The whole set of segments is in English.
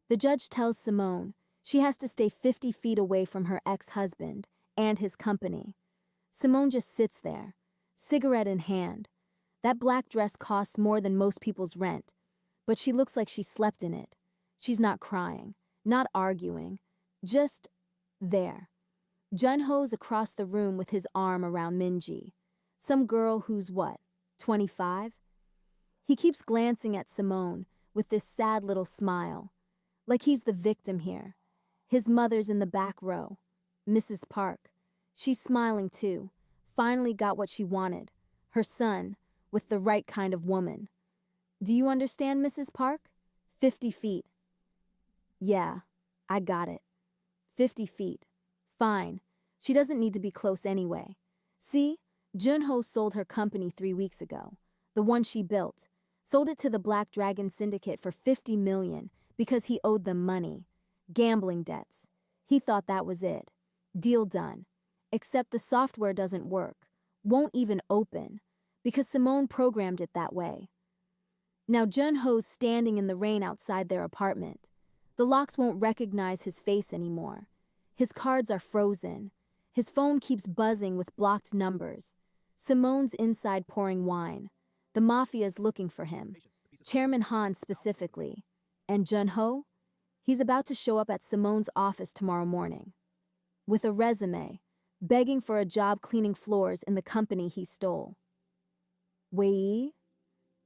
The judge tells Simone she has to stay 50 feet away from her ex-husband and his company. Simone just sits there, cigarette in hand. That black dress costs more than most people's rent, but she looks like she slept in it. She's not crying, not arguing, just there. Junho's across the room with his arm around Minji, some girl who's 25? He keeps glancing at Simone with this sad little smile, like he's the victim here. His mother's in the back row, Mrs. Park. She's smiling too, finally got what she wanted, her son, with the right kind of woman. Do you understand, Mrs. Park? 50 feet. Yeah, I got it. 50 feet. Fine. She doesn't need to be close anyway. See, Junho sold her company 3 weeks ago, the one she built. Sold it to the Black Dragon Syndicate for $50 million because he owed them money. Gambling debts. He thought that was it. Deal done. Except the software doesn't work. Won't even open. Because Simone programmed it that way. Now Junho's standing in the rain outside their apartment. The locks won't recognize his face anymore. His cards are frozen. His phone keeps buzzing with blocked numbers. Simone's inside pouring wine. The Mafia's looking for him. Chairman Han specifically. And Junho? He's about to show up at Simone's office tomorrow morning. With a resume, begging for a job cleaning floors in the company he stole. Wei?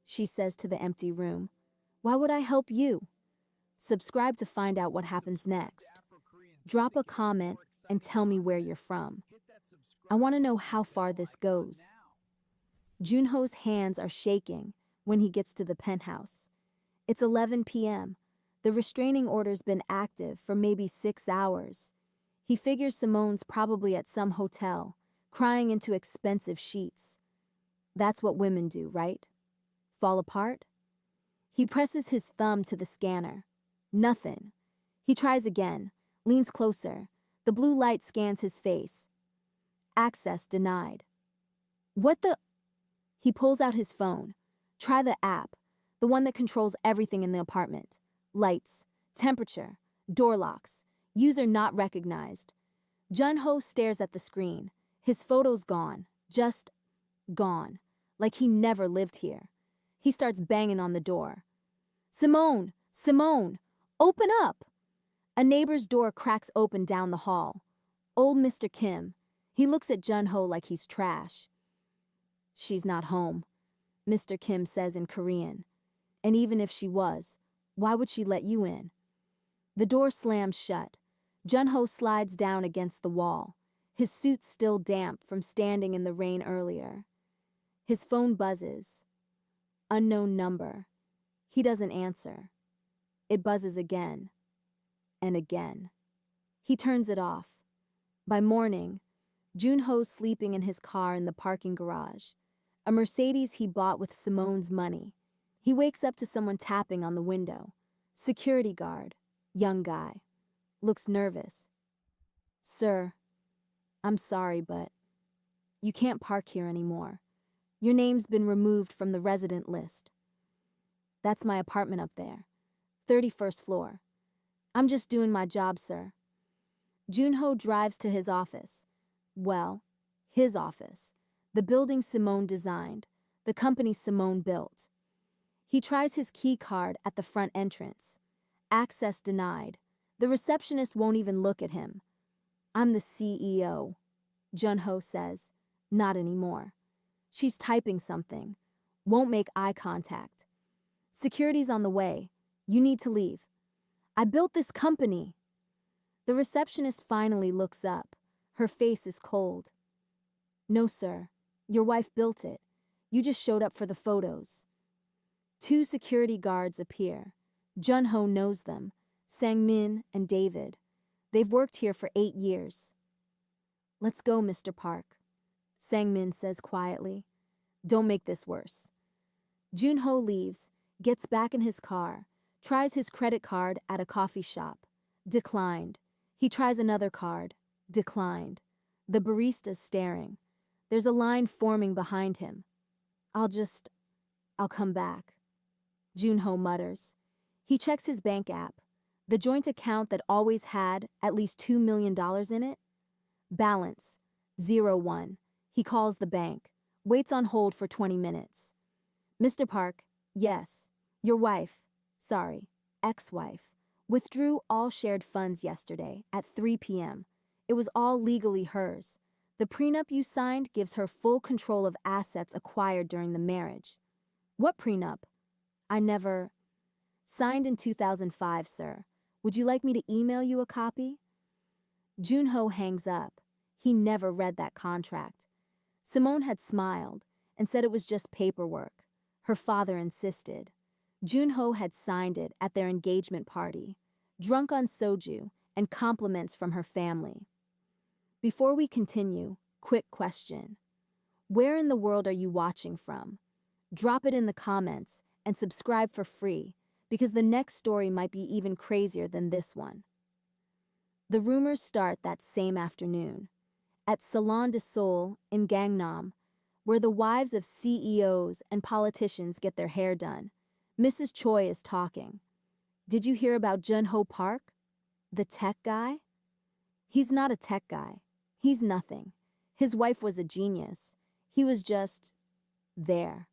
She says to the empty room. Why would I help you? Subscribe to find out what happens next. Drop a comment and tell me where you're from. I want to know how far this goes. Junho's hands are shaking when he gets to the penthouse. It's 11 p.m. The restraining order's been active for maybe 6 hours. He figures Simone's probably at some hotel, crying into expensive sheets. That's what women do, right? Fall apart? He presses his thumb to the scanner. Nothing. He tries again, leans closer. The blue light scans his face. Access denied. What the? He pulls out his phone. Try the app, the one that controls everything in the apartment. Lights, temperature, door locks, user not recognized. Junho stares at the screen. His photo's gone, just gone, like he never lived here. He starts banging on the door. Simone! Simone! Open up! A neighbor's door cracks open down the hall. Old Mr. Kim. He looks at Junho like he's trash. She's not home, Mr. Kim says in Korean. And even if she was, why would she let you in? The door slams shut. Junho slides down against the wall, his suit still damp from standing in the rain earlier. His phone buzzes. Unknown number. He doesn't answer. It buzzes again. And again. He turns it off. By morning, Junho's sleeping in his car in the parking garage, a Mercedes he bought with Simone's money. He wakes up to someone tapping on the window. Security guard, young guy. Looks nervous. Sir, I'm sorry, but you can't park here anymore. Your name's been removed from the resident list. That's my apartment up there, 31st floor. I'm just doing my job, sir. Junho drives to his office. Well, his office. The building Simone designed, the company Simone built. He tries his key card at the front entrance. Access denied. The receptionist won't even look at him. I'm the CEO, Junho says. Not anymore. She's typing something. Won't make eye contact. Security's on the way. You need to leave. I built this company. The receptionist finally looks up. Her face is cold. No, sir. Your wife built it. You just showed up for the photos. 2 security guards appear. Junho knows them. Sang-min and David. They've worked here for 8 years. Let's go, Mr. Park, Sang-min says quietly. Don't make this worse. Junho leaves, gets back in his car, tries his credit card at a coffee shop. Declined. He tries another card. Declined. The barista's staring. There's a line forming behind him. I'll come back. Junho mutters. He checks his bank app. The joint account that always had at least $2 million in it? Balance, 0-1. He calls the bank, waits on hold for 20 minutes. Mr. Park, yes. Your wife, sorry, ex-wife, withdrew all shared funds yesterday at 3 p.m. It was all legally hers. The prenup you signed gives her full control of assets acquired during the marriage. What prenup? I never... Signed in 2005, sir. Would you like me to email you a copy? Junho hangs up. He never read that contract. Simone had smiled and said it was just paperwork. Her father insisted. Junho had signed it at their engagement party, drunk on soju and compliments from her family. Before we continue, quick question. Where in the world are you watching from? Drop it in the comments and subscribe for free, because the next story might be even crazier than this one. The rumors start that same afternoon, at Salon de Seoul in Gangnam, where the wives of CEOs and politicians get their hair done. Mrs. Choi is talking. Did you hear about Jun-ho Park? The tech guy? He's not a tech guy. He's nothing. His wife was a genius. He was just... there.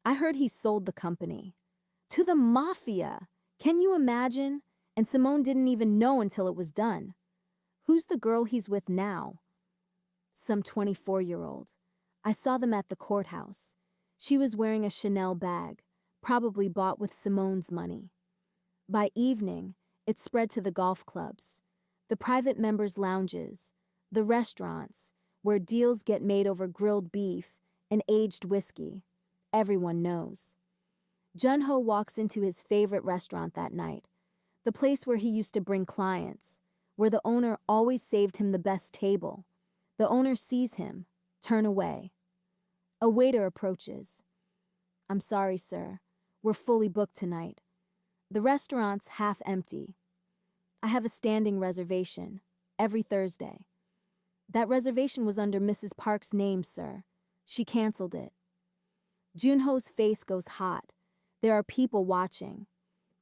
I heard he sold the company. To the Mafia! Can you imagine? And Simone didn't even know until it was done. Who's the girl he's with now? Some 24-year-old. I saw them at the courthouse. She was wearing a Chanel bag, probably bought with Simone's money. By evening, it spread to the golf clubs, the private members' lounges, the restaurants, where deals get made over grilled beef and aged whiskey. Everyone knows. Junho walks into his favorite restaurant that night, the place where he used to bring clients, where the owner always saved him the best table. The owner sees him, turn away. A waiter approaches. I'm sorry, sir. We're fully booked tonight. The restaurant's half empty. I have a standing reservation, every Thursday. That reservation was under Mrs. Park's name, sir. She canceled it. Junho's face goes hot. There are people watching.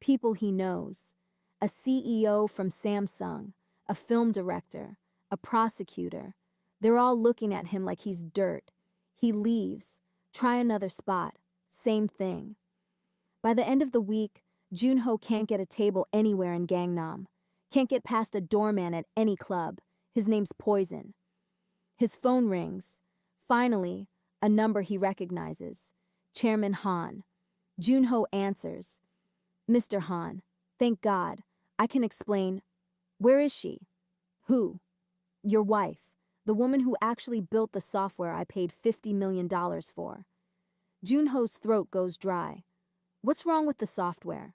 People he knows. A CEO from Samsung, a film director, a prosecutor. They're all looking at him like he's dirt. He leaves. Try another spot. Same thing. By the end of the week, Junho can't get a table anywhere in Gangnam. Can't get past a doorman at any club. His name's Poison. His phone rings. Finally, a number he recognizes. Chairman Han. Junho answers. Mr. Han, thank God. I can explain. Where is she? Who? Your wife. The woman who actually built the software I paid $50 million for. Junho's throat goes dry. What's wrong with the software?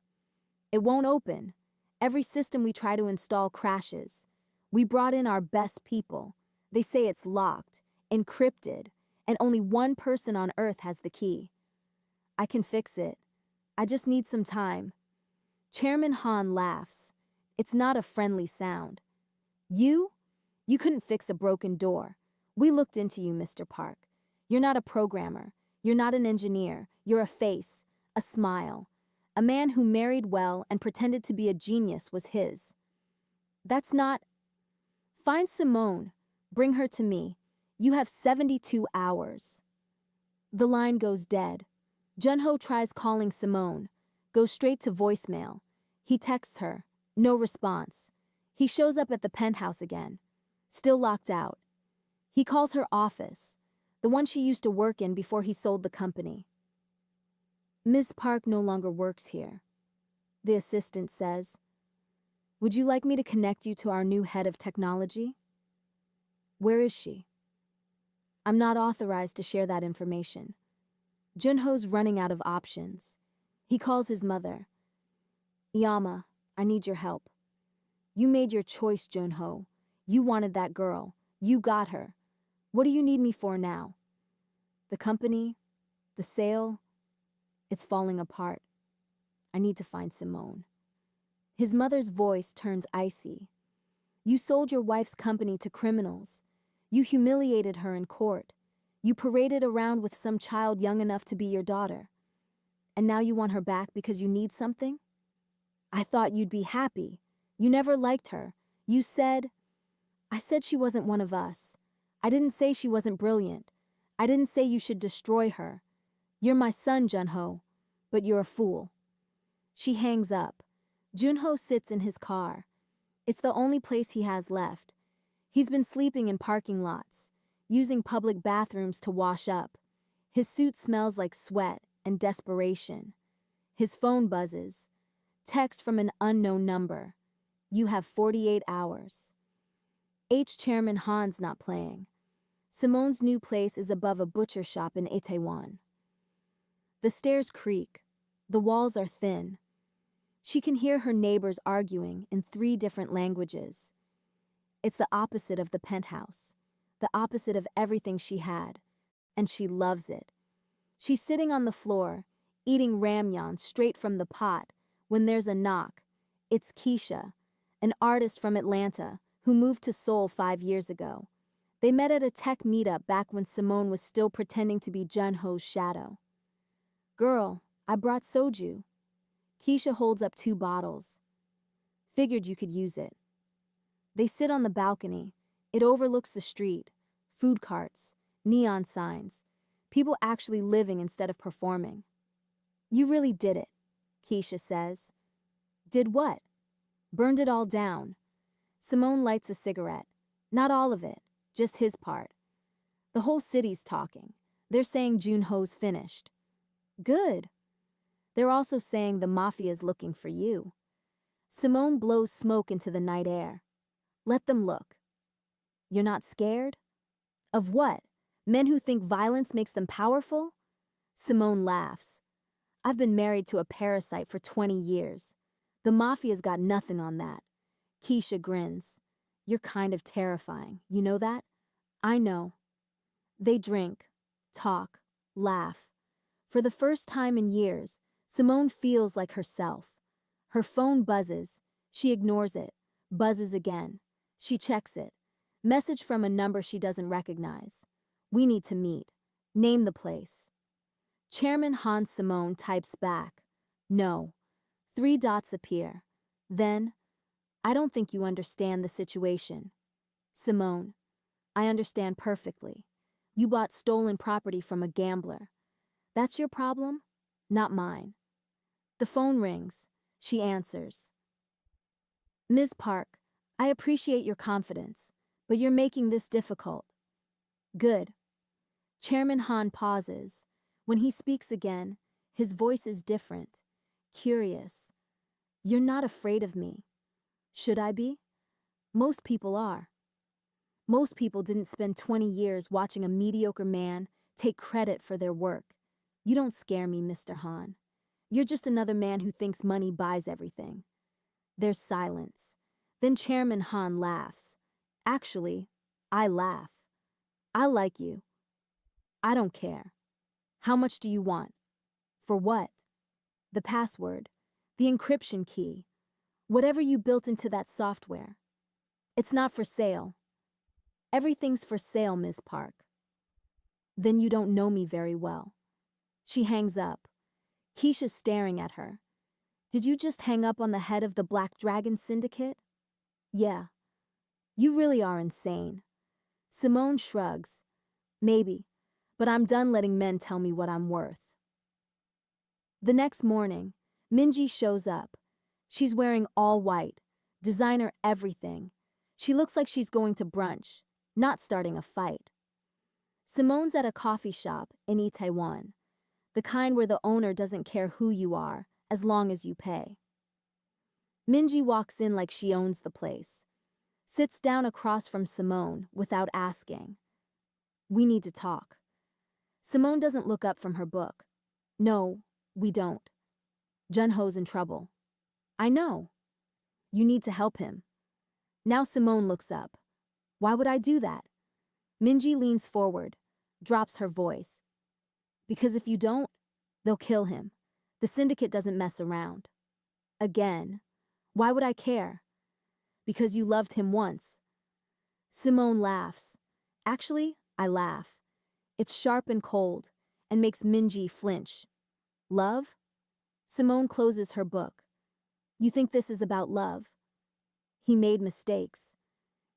It won't open. Every system we try to install crashes. We brought in our best people. They say it's locked, encrypted, and only one person on Earth has the key. I can fix it. I just need some time. Chairman Han laughs. It's not a friendly sound. You? You couldn't fix a broken door. We looked into you, Mr. Park. You're not a programmer. You're not an engineer. You're a face, a smile. A man who married well and pretended to be a genius was his. That's not... Find Simone. Bring her to me. You have 72 hours. The line goes dead. Junho tries calling Simone. Goes straight to voicemail. He texts her. No response. He shows up at the penthouse again. Still locked out. He calls her office, the one she used to work in before he sold the company. Ms. Park no longer works here. The assistant says, Would you like me to connect you to our new head of technology? Where is she? I'm not authorized to share that information. Junho's running out of options. He calls his mother. Yama, I need your help. You made your choice, Junho. You wanted that girl. You got her. What do you need me for now? The company? The sale? It's falling apart. I need to find Simone. His mother's voice turns icy. You sold your wife's company to criminals. You humiliated her in court. You paraded around with some child young enough to be your daughter. And now you want her back because you need something? I thought you'd be happy. You never liked her. You said... I said she wasn't one of us. I didn't say she wasn't brilliant. I didn't say you should destroy her. You're my son, Junho, but you're a fool. She hangs up. Junho sits in his car. It's the only place he has left. He's been sleeping in parking lots, using public bathrooms to wash up. His suit smells like sweat and desperation. His phone buzzes. Text from an unknown number. You have 48 hours. Chairman Han's not playing. Simone's new place is above a butcher shop in Itaewon. The stairs creak. The walls are thin. She can hear her neighbors arguing in 3 different languages. It's the opposite of the penthouse, the opposite of everything she had, and she loves it. She's sitting on the floor, eating ramyeon straight from the pot, when there's a knock. It's Keisha, an artist from Atlanta who moved to Seoul 5 years ago. They met at a tech meetup back when Simone was still pretending to be Junho's shadow. Girl, I brought soju. Keisha holds up 2 bottles. Figured you could use it. They sit on the balcony. It overlooks the street, food carts, neon signs, people actually living instead of performing. You really did it, Keisha says. Did what? Burned it all down. Simone lights a cigarette. Not all of it, just his part. The whole city's talking. They're saying Junho's finished. Good. They're also saying the Mafia's looking for you. Simone blows smoke into the night air. Let them look. You're not scared? Of what? Men who think violence makes them powerful? Simone laughs. I've been married to a parasite for 20 years. The Mafia's got nothing on that. Keisha grins. You're kind of terrifying, you know that? I know. They drink, talk, laugh. For the first time in years, Simone feels like herself. Her phone buzzes. She ignores it. Buzzes again. She checks it. Message from a number she doesn't recognize. We need to meet. Name the place. Chairman Han. Simone types back. No. 3 dots appear. Then, I don't think you understand the situation. Simone, I understand perfectly. You bought stolen property from a gambler. That's your problem, not mine. The phone rings. She answers. Ms. Park, I appreciate your confidence, but you're making this difficult. Good. Chairman Han pauses. When he speaks again, his voice is different, curious. You're not afraid of me. Should I be? Most people are. Most people didn't spend 20 years watching a mediocre man take credit for their work. You don't scare me, Mr. Han. You're just another man who thinks money buys everything. There's silence. Then Chairman Han laughs. Actually, I laugh. I like you. I don't care. How much do you want? For what? The password, the encryption key, whatever you built into that software. It's not for sale. Everything's for sale, Ms. Park. Then you don't know me very well. She hangs up. Keisha's staring at her. Did you just hang up on the head of the Black Dragon Syndicate? Yeah. You really are insane. Simone shrugs. Maybe, but I'm done letting men tell me what I'm worth. The next morning, Minji shows up. She's wearing all white, designer everything. She looks like she's going to brunch, not starting a fight. Simone's at a coffee shop in Itaewon, the kind where the owner doesn't care who you are as long as you pay. Minji walks in like she owns the place, sits down across from Simone without asking. We need to talk. Simone doesn't look up from her book. No, we don't. Junho's in trouble. I know. You need to help him. Now Simone looks up. Why would I do that? Minji leans forward, drops her voice. Because if you don't, they'll kill him. The syndicate doesn't mess around. Again. Why would I care? Because you loved him once. Simone laughs. Actually, I laugh. It's sharp and cold, and makes Minji flinch. Love? Simone closes her book. You think this is about love? He made mistakes.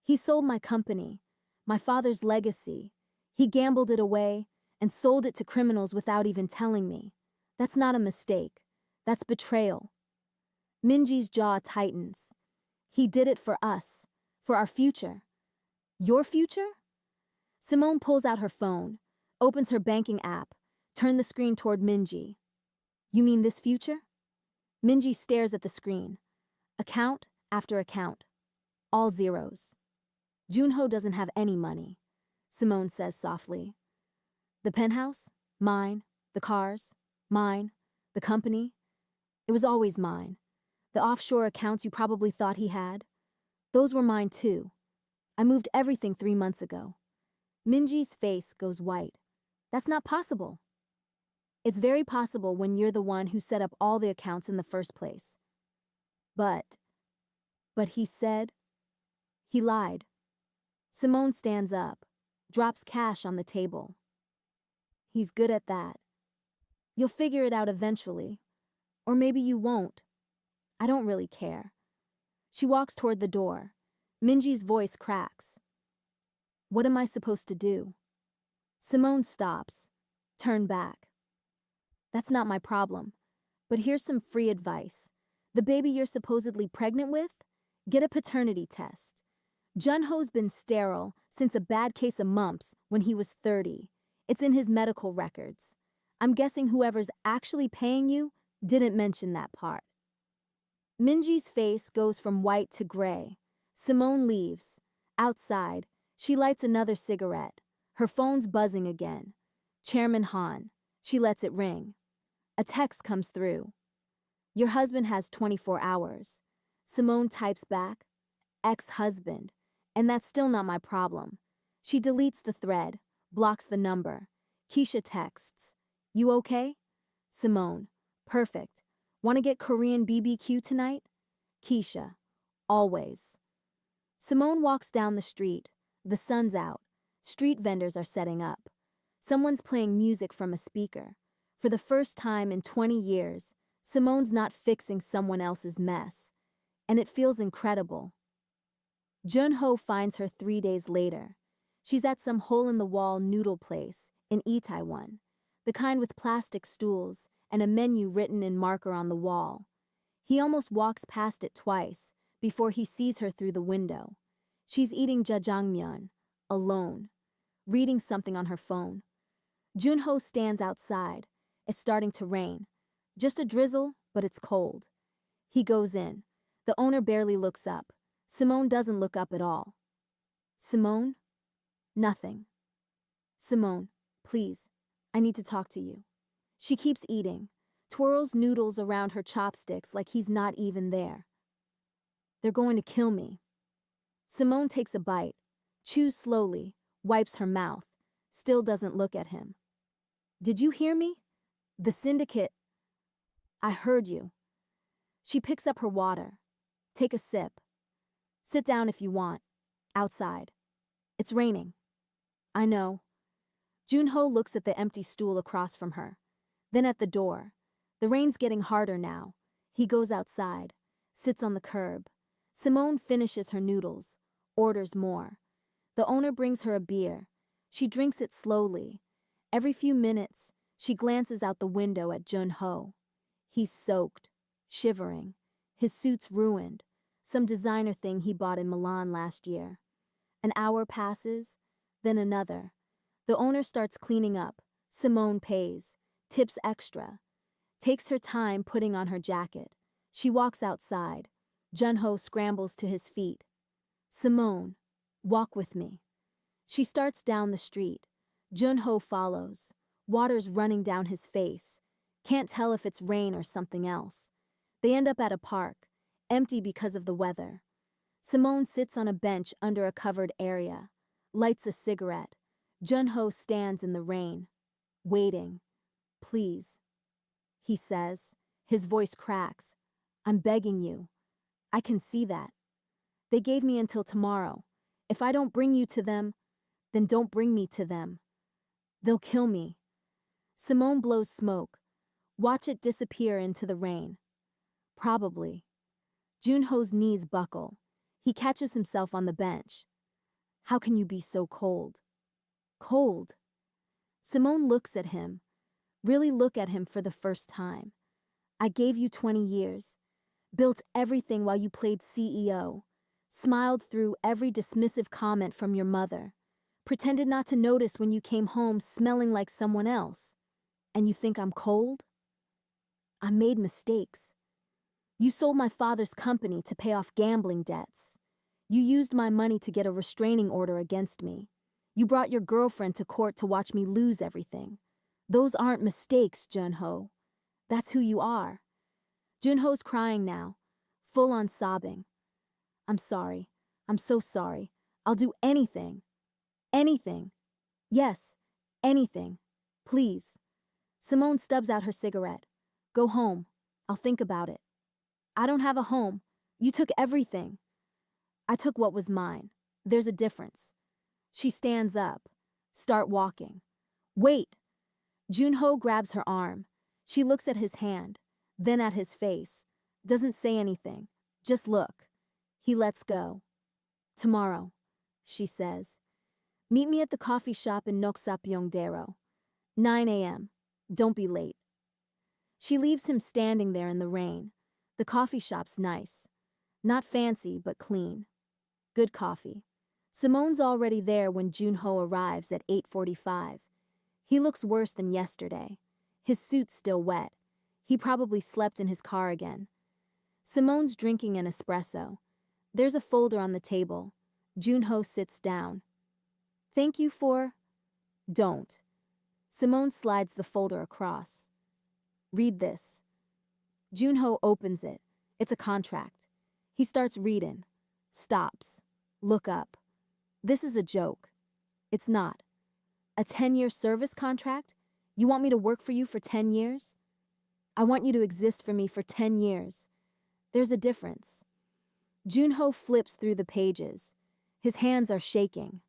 He sold my company, my father's legacy. He gambled it away and sold it to criminals without even telling me. That's not a mistake. That's betrayal. Minji's jaw tightens. He did it for us, for our future. Your future? Simone pulls out her phone, opens her banking app, turns the screen toward Minji. You mean this future? Minji stares at the screen. Account after account. All zeros. Junho doesn't have any money, Simone says softly. The penthouse? Mine. The cars? Mine. The company? It was always mine. The offshore accounts you probably thought he had? Those were mine too. I moved everything 3 months ago. Minji's face goes white. That's not possible. It's very possible when you're the one who set up all the accounts in the first place. But he said, he lied. Simone stands up, drops cash on the table. He's good at that. You'll figure it out eventually. Or maybe you won't. I don't really care. She walks toward the door. Minji's voice cracks. What am I supposed to do? Simone stops. Turn back. That's not my problem. But here's some free advice. The baby you're supposedly pregnant with? Get a paternity test. Junho's been sterile since a bad case of mumps when he was 30. It's in his medical records. I'm guessing whoever's actually paying you didn't mention that part. Minji's face goes from white to gray. Simone leaves. Outside, she lights another cigarette. Her phone's buzzing again. Chairman Han. She lets it ring. A text comes through. Your husband has 24 hours. Simone types back, ex-husband, and that's still not my problem. She deletes the thread, blocks the number. Keisha texts, you okay? Simone, perfect. Want to get Korean BBQ tonight? Keisha, always. Simone walks down the street. The sun's out. Street vendors are setting up. Someone's playing music from a speaker. For the first time in 20 years, Simone's not fixing someone else's mess. And it feels incredible. Jun-ho finds her 3 days later. She's at some hole-in-the-wall noodle place in Itaewon, the kind with plastic stools and a menu written in marker on the wall. He almost walks past it twice before he sees her through the window. She's eating jjajangmyeon, alone, reading something on her phone. Junho stands outside. It's starting to rain. Just a drizzle, but it's cold. He goes in. The owner barely looks up. Simone doesn't look up at all. Simone? Nothing. Simone, please, I need to talk to you. She keeps eating, twirls noodles around her chopsticks like he's not even there. They're going to kill me. Simone takes a bite, chews slowly, wipes her mouth, still doesn't look at him. Did you hear me? The Syndicate. I heard you. She picks up her water. Take a sip. Sit down if you want. Outside. It's raining. I know. Junho looks at the empty stool across from her, then at the door. The rain's getting harder now. He goes outside, sits on the curb. Simone finishes her noodles, orders more. The owner brings her a beer. She drinks it slowly. Every few minutes, she glances out the window at Jun-ho. He's soaked, shivering. His suit's ruined. Some designer thing he bought in Milan last year. An hour passes, then another. The owner starts cleaning up. Simone pays, tips extra, takes her time putting on her jacket. She walks outside. Junho scrambles to his feet. Simone, walk with me. She starts down the street. Junho follows. Water's running down his face. Can't tell if it's rain or something else. They end up at a park, empty because of the weather. Simone sits on a bench under a covered area, lights a cigarette. Junho stands in the rain, waiting. Please, he says. His voice cracks. I'm begging you. I can see that. They gave me until tomorrow. If I don't bring you to them, then don't bring me to them. They'll kill me. Simone blows smoke. Watch it disappear into the rain. Probably. Junho's knees buckle. He catches himself on the bench. How can you be so cold? Cold. Simone looks at him. Really look at him for the first time. I gave you 20 years. Built everything while you played CEO. Smiled through every dismissive comment from your mother. Pretended not to notice when you came home smelling like someone else. And you think I'm cold? I made mistakes. You sold my father's company to pay off gambling debts. You used my money to get a restraining order against me. You brought your girlfriend to court to watch me lose everything. Those aren't mistakes, Jun-ho. That's who you are. Jun-ho's crying now, full on sobbing. I'm sorry. I'm so sorry. I'll do anything. Anything. Yes, anything. Please. Simone stubs out her cigarette. Go home. I'll think about it. I don't have a home. You took everything. I took what was mine. There's a difference. She stands up. Start walking. Wait. Junho grabs her arm. She looks at his hand, then at his face. Doesn't say anything. Just look. He lets go. Tomorrow, she says. Meet me at the coffee shop in Noksapyeongdero. 9 a.m. Don't be late. She leaves him standing there in the rain. The coffee shop's nice. Not fancy, but clean. Good coffee. Simone's already there when Junho arrives at 8:45. He looks worse than yesterday. His suit's still wet. He probably slept in his car again. Simone's drinking an espresso. There's a folder on the table. Junho sits down. Thank you for... Don't. Simone slides the folder across. Read this. Junho opens it. It's a contract. He starts reading. Stops. Look up. This is a joke. It's not. A 10-year service contract? You want me to work for you for 10 years? I want you to exist for me for 10 years. There's a difference. Junho flips through the pages. His hands are shaking.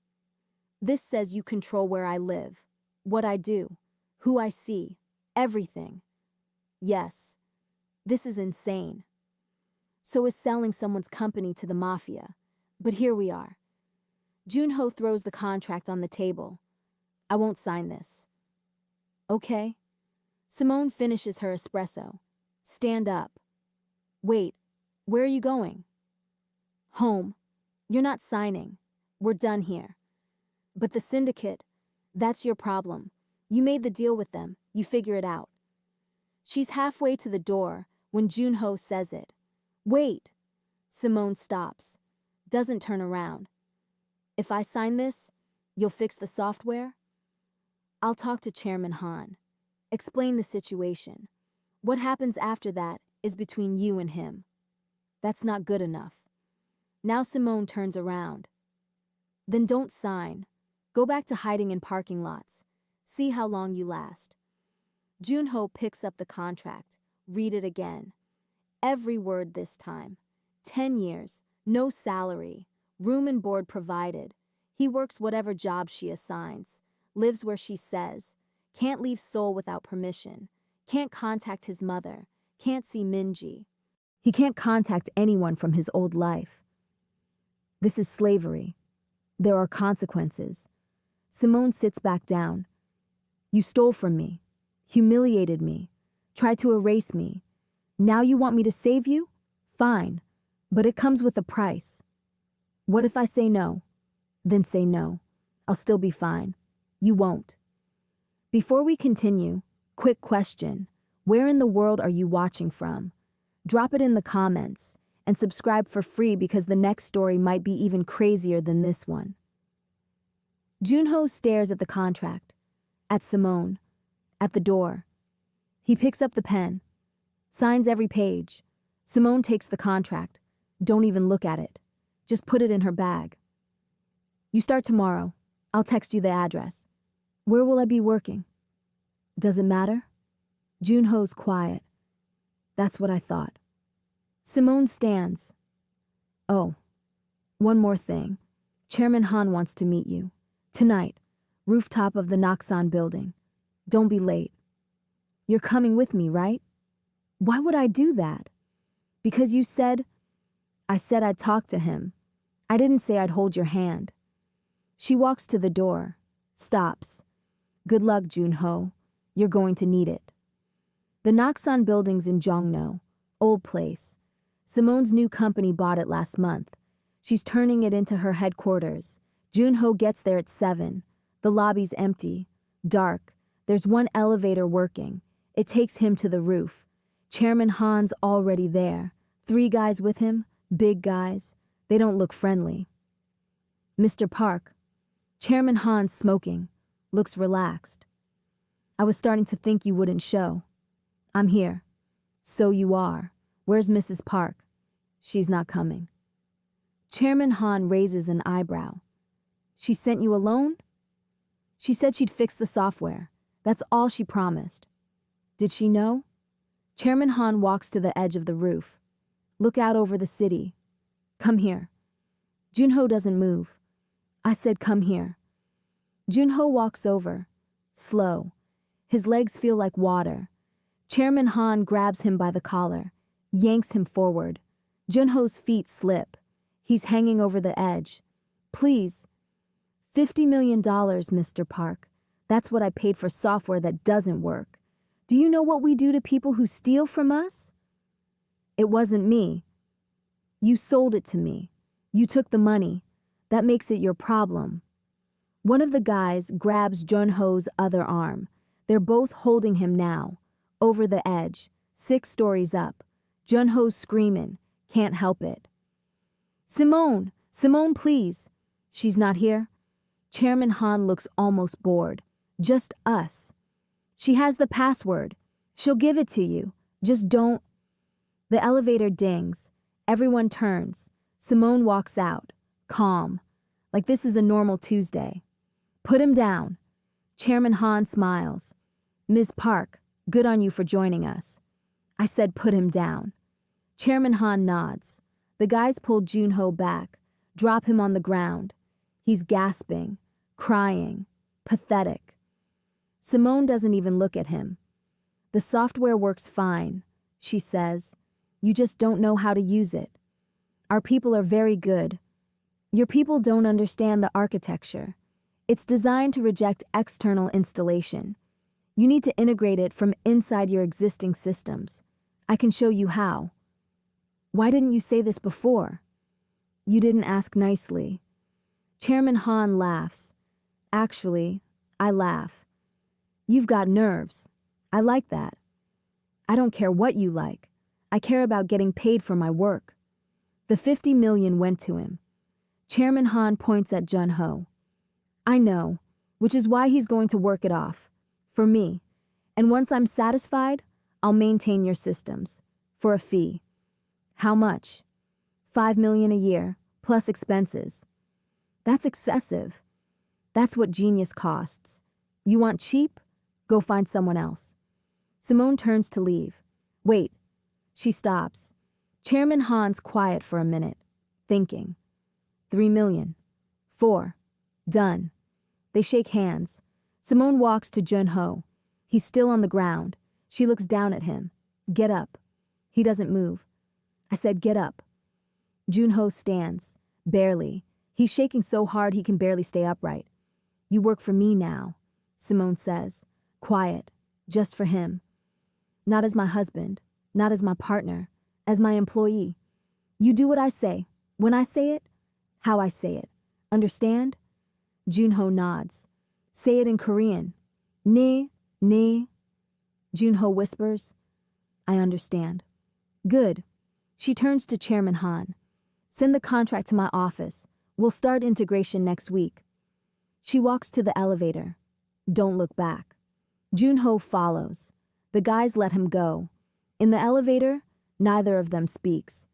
This says you control where I live, what I do, who I see, everything. Yes, this is insane. So is selling someone's company to the mafia. But here we are. Junho throws the contract on the table. I won't sign this. Okay. Simone finishes her espresso. Stand up. Wait, where are you going? Home. You're not signing. We're done here. But the Syndicate, that's your problem. You made the deal with them. You figure it out. She's halfway to the door when Junho says it. Wait. Simone stops. Doesn't turn around. If I sign this, you'll fix the software? I'll talk to Chairman Han. Explain the situation. What happens after that is between you and him. That's not good enough. Now Simone turns around. Then don't sign. Go back to hiding in parking lots. See how long you last. Junho picks up the contract. Read it again. Every word this time. 10 years. No salary. Room and board provided. He works whatever job she assigns. Lives where she says. Can't leave Seoul without permission. Can't contact his mother. Can't see Minji. He can't contact anyone from his old life. This is slavery. There are consequences. Simone sits back down. You stole from me. Humiliated me. Tried to erase me. Now you want me to save you? Fine. But it comes with a price. What if I say no? Then say no. I'll still be fine. You won't. Before we continue, quick question. Where in the world are you watching from? Drop it in the comments and subscribe for free because the next story might be even crazier than this one. Junho stares at the contract, at Simone, at the door. He picks up the pen, signs every page. Simone takes the contract. Don't even look at it. Just put it in her bag. You start tomorrow. I'll text you the address. Where will I be working? Does it matter? Junho's quiet. That's what I thought. Simone stands. Oh, one more thing. Chairman Han wants to meet you. Tonight, rooftop of the Naksan building. Don't be late. You're coming with me, right? Why would I do that? Because you said, I said I'd talk to him. I didn't say I'd hold your hand. She walks to the door, stops. Good luck, Junho. You're going to need it. The Naksan building's in Junho, old place. Simone's new company bought it last month. She's turning it into her headquarters. Junho gets there at 7. The lobby's empty, dark. There's one elevator working. It takes him to the roof. Chairman Han's already there. 3 guys with him, big guys. They don't look friendly. Mr. Park. Chairman Han's smoking, looks relaxed. I was starting to think you wouldn't show. I'm here. So you are. Where's Mrs. Park? She's not coming. Chairman Han raises an eyebrow. She sent you alone? She said she'd fix the software. That's all she promised. Did she know? Chairman Han walks to the edge of the roof. Look out over the city. Come here. Junho doesn't move. I said come here. Junho walks over. Slow. His legs feel like water. Chairman Han grabs him by the collar, yanks him forward. Junho's feet slip. He's hanging over the edge. Please. $50 million, Mr. Park. That's what I paid for software that doesn't work. Do you know what we do to people who steal from us? It wasn't me. You sold it to me. You took the money. That makes it your problem. One of the guys grabs Junho's other arm. They're both holding him now. Over the edge, 6 stories up. Junho's screaming, can't help it. Simone! Simone, please! She's not here? Chairman Han looks almost bored. Just us. She has the password. She'll give it to you. Just don't. The elevator dings. Everyone turns. Simone walks out, calm, like this is a normal Tuesday. Put him down. Chairman Han smiles. Ms. Park, good on you for joining us. I said put him down. Chairman Han nods. The guys pull Junho back, drop him on the ground. He's gasping, crying, pathetic. Simone doesn't even look at him. The software works fine, she says. You just don't know how to use it. Our people are very good. Your people don't understand the architecture. It's designed to reject external installation. You need to integrate it from inside your existing systems. I can show you how. Why didn't you say this before? You didn't ask nicely. Chairman Han laughs. Actually, I laugh. You've got nerves. I like that. I don't care what you like. I care about getting paid for my work. The 50 million went to him. Chairman Han points at Junho. I know, which is why he's going to work it off. For me. And once I'm satisfied, I'll maintain your systems. For a fee. How much? 5 million a year, plus expenses. That's excessive. That's what genius costs. You want cheap? Go find someone else. Simone turns to leave. Wait. She stops. Chairman Han's quiet for a minute, thinking. 3 million. 4. Done. They shake hands. Simone walks to Junho. He's still on the ground. She looks down at him. Get up. He doesn't move. I said get up. Junho stands. Barely. He's shaking so hard he can barely stay upright. You work for me now, Simone says. Quiet. Just for him. Not as my husband. Not as my partner. As my employee. You do what I say. When I say it. How I say it. Understand? Junho nods. Say it in Korean. Ne. Junho whispers. I understand. Good. She turns to Chairman Han. Send the contract to my office. We'll start integration next week. She walks to the elevator. Don't look back. Junho follows. The guys let him go. In the elevator, neither of them speaks.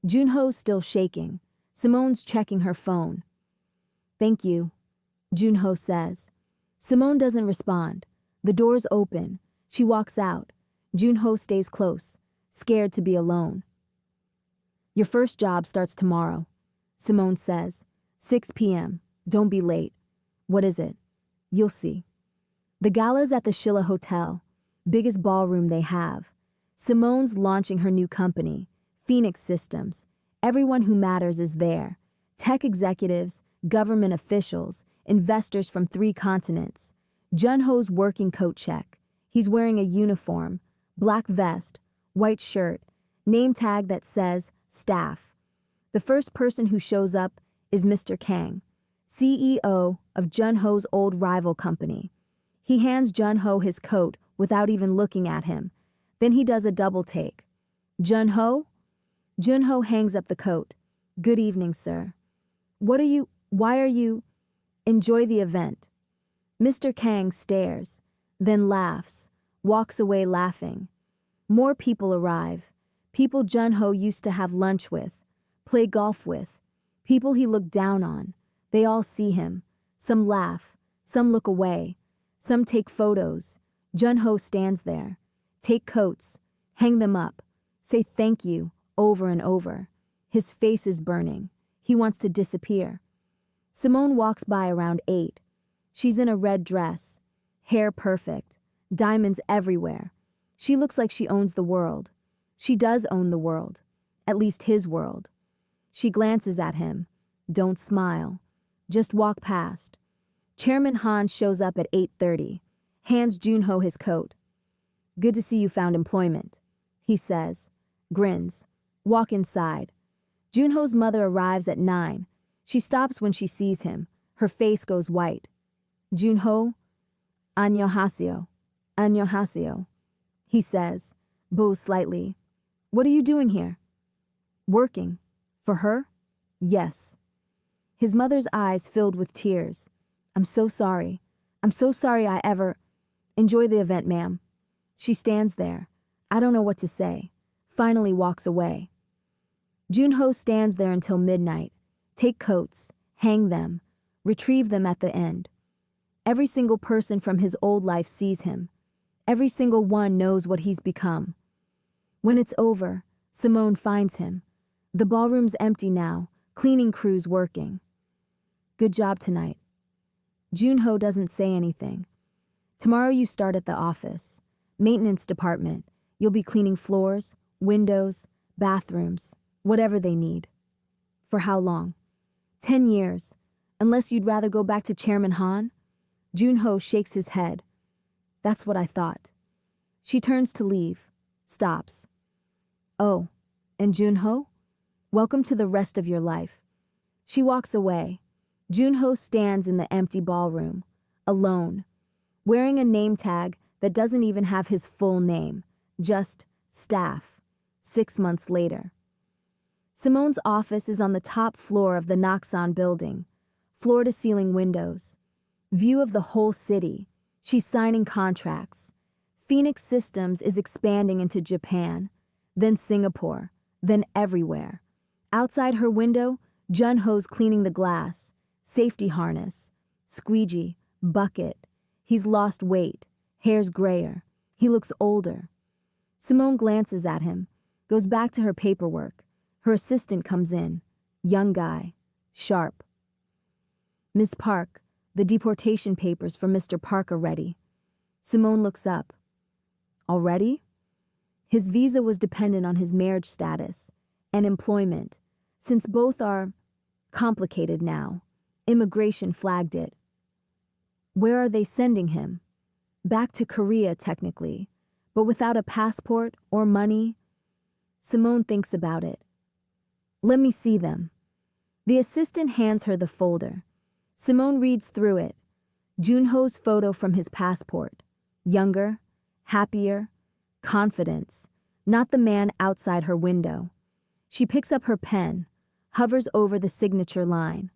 Junho's still shaking. Simone's checking her phone. Thank you, Junho says. Simone doesn't respond. The doors open. She walks out. Junho stays close, scared to be alone. Your first job starts tomorrow, Simone says. 6 p.m. Don't be late. What is it? You'll see. The gala's at the Shilla Hotel, biggest ballroom they have. Simone's launching her new company, Phoenix Systems. Everyone who matters is there. Tech executives, government officials, investors from 3 continents. Junho's working coat check. He's wearing a uniform, black vest, white shirt, name tag that says staff. The first person who shows up is Mr. Kang, CEO of Junho's old rival company. He hands Junho his coat without even looking at him. Then he does a double take. Junho? Junho hangs up the coat. Good evening, sir. Why are you? Enjoy the event. Mr. Kang stares, then laughs, walks away laughing. More people arrive. People Junho used to have lunch with, play golf with, people he looked down on. They all see him. Some laugh, some look away, some take photos. Junho stands there. Take coats, hang them up, say thank you over and over. His face is burning. He wants to disappear. Simone walks by around 8. She's in a red dress, hair perfect, diamonds everywhere. She looks like she owns the world. She does own the world, at least his world. She glances at him. Don't smile. Just walk past. Chairman Han shows up at 8:30, hands Junho his coat. Good to see you found employment, he says, grins. Walk inside. Junho's mother arrives at 9. She stops when she sees him. Her face goes white. Junho, 안녕하세요, 안녕하세요, he says, bows slightly. What are you doing here? Working. For her? Yes. His mother's eyes filled with tears. I'm so sorry. I'm so sorry I ever... Enjoy the event, ma'am. She stands there. I don't know what to say. Finally walks away. Junho stands there until midnight. Take coats, hang them, retrieve them at the end. Every single person from his old life sees him. Every single one knows what he's become. When it's over, Simone finds him. The ballroom's empty now, cleaning crew's working. Good job tonight. Junho doesn't say anything. Tomorrow you start at the office. Maintenance department. You'll be cleaning floors, windows, bathrooms, whatever they need. For how long? 10 years. Unless you'd rather go back to Chairman Han? Junho shakes his head. That's what I thought. She turns to leave. Stops. Oh, and Junho? Welcome to the rest of your life. She walks away. Junho stands in the empty ballroom, alone, wearing a name tag that doesn't even have his full name, just staff. 6 months later. Simone's office is on the top floor of the Noxon building, floor-to-ceiling windows. View of the whole city. She's signing contracts. Phoenix Systems is expanding into Japan, then Singapore, then everywhere. Outside her window, Junho's cleaning the glass, safety harness, squeegee, bucket. He's lost weight, hair's grayer. He looks older. Simone glances at him, goes back to her paperwork. Her assistant comes in, young guy, sharp. Miss Park, the deportation papers for Mr. Park are ready. Simone looks up. Already? His visa was dependent on his marriage status and employment. Since both are complicated now, immigration flagged it. Where are they sending him? Back to Korea, technically, but without a passport or money? Simone thinks about it. Let me see them. The assistant hands her the folder. Simone reads through it. Junho's photo from his passport. Younger, happier, confidence. Not the man outside her window. She picks up her pen, hovers over the signature line.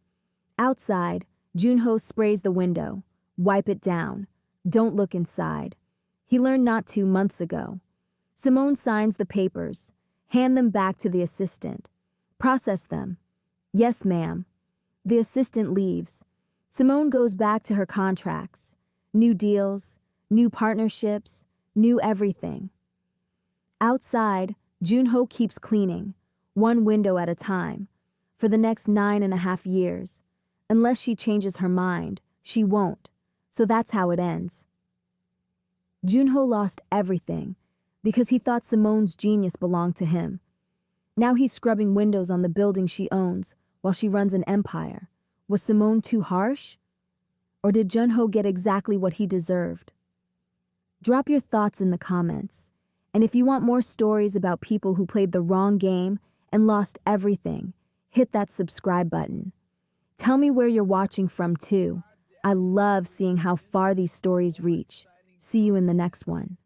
Outside, Junho sprays the window. Wipe it down. Don't look inside. He learned not to months ago. Simone signs the papers. Hand them back to the assistant. Process them. Yes, ma'am. The assistant leaves. Simone goes back to her contracts. New deals, new partnerships, new everything. Outside, Junho keeps cleaning, one window at a time, for the next 9.5 years. Unless she changes her mind, she won't. So that's how it ends. Junho lost everything because he thought Simone's genius belonged to him. Now he's scrubbing windows on the building she owns while she runs an empire. Was Simone too harsh? Or did Junho get exactly what he deserved? Drop your thoughts in the comments. And if you want more stories about people who played the wrong game and lost everything, hit that subscribe button. Tell me where you're watching from too. I love seeing how far these stories reach. See you in the next one.